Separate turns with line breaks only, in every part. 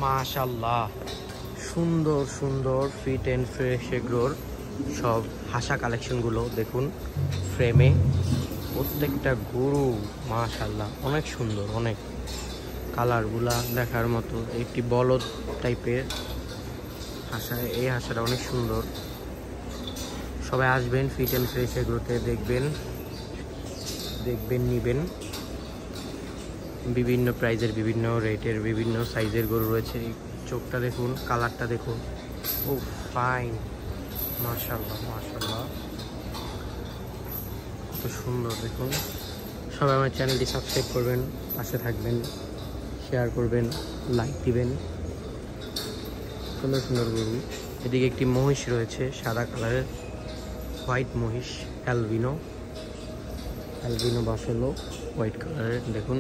মাশাআল্লাহ, সুন্দর সুন্দর ফিট অ্যান্ড ফ্রেশ এগ্রোর সব হাসা কালেকশনগুলো দেখুন ফ্রেমে। প্রত্যেকটা গরু মাশাআল্লাহ অনেক সুন্দর, অনেক কালারগুলা দেখার মতো। একটি বলদ টাইপের হাসা, এই হাসাটা অনেক সুন্দর। সবাই আসবেন ফিট অ্যান্ড ফ্রেশ এগ্রোতে, দেখবেন নিবেন। বিভিন্ন প্রাইজের, বিভিন্ন রেটের, বিভিন্ন সাইজের গরু রয়েছে। চোখটা দেখুন, কালারটা দেখুন, ও ফাইন, মাশাআল্লাহ মাশাআল্লাহ, কত সুন্দর দেখুন। সবাই আমার চ্যানেলটি সাবস্ক্রাইব করবেন, পাশে থাকবেন, শেয়ার করবেন, লাইক দিবেন। সুন্দর সুন্দর গরু। এদিকে একটি মহিষ রয়েছে সাদা কালারের, হোয়াইট মহিষ, অ্যালবিনো বাফেলো হোয়াইট কালারের। দেখুন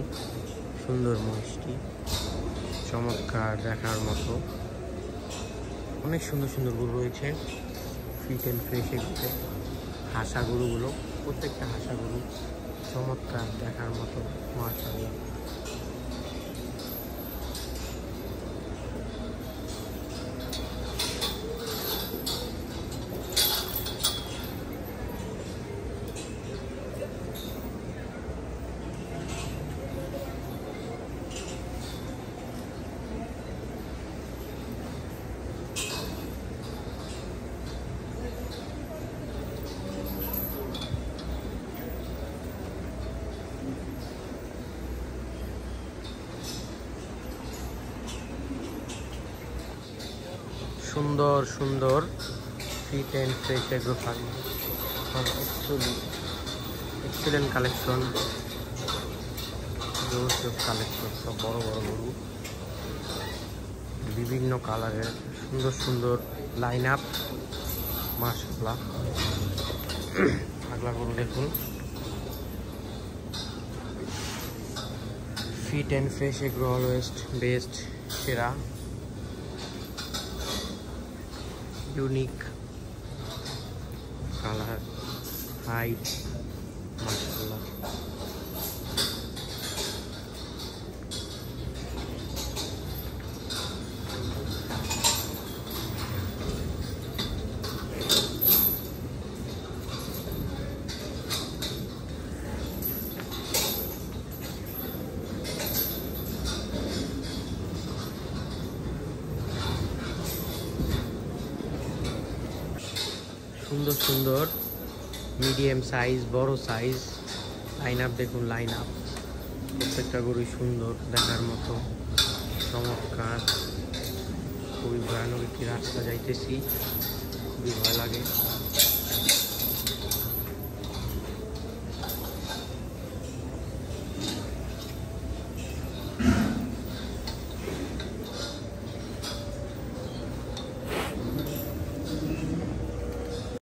সুন্দর মহিষটি, চমৎকার, দেখার মতো। অনেক সুন্দর সুন্দর গরু রয়েছে ফিট অ্যান্ড ফ্রেশ এগুলোতে। হাসা গরুগুলো, প্রত্যেকটা হাসা গরু চমৎকার, দেখার মতো, মাশাআল্লাহ। সুন্দর সুন্দর Fit and Fresh Agro Farm, excellent collection, collection, সব বড় বড় গরু, বিভিন্ন কালারের, সুন্দর সুন্দর লাইন আপ, মাশাআল্লাহ। আগলা গরু দেখুন, Fit and Fresh Agro always best, সেরা, ইউনিক কালার, হাইট, মাশাআল্লাহ। সুন্দর সুন্দর মিডিয়াম সাইজ, বড় সাইজ লাইন আপ দেখুন, লাইন আপ, প্রত্যেকটা গরুই সুন্দর, দেখার মতো, চমৎকার। খুবই ভয়ানক একটি রাস্তা যাইতেছি, খুবই ভয় লাগে।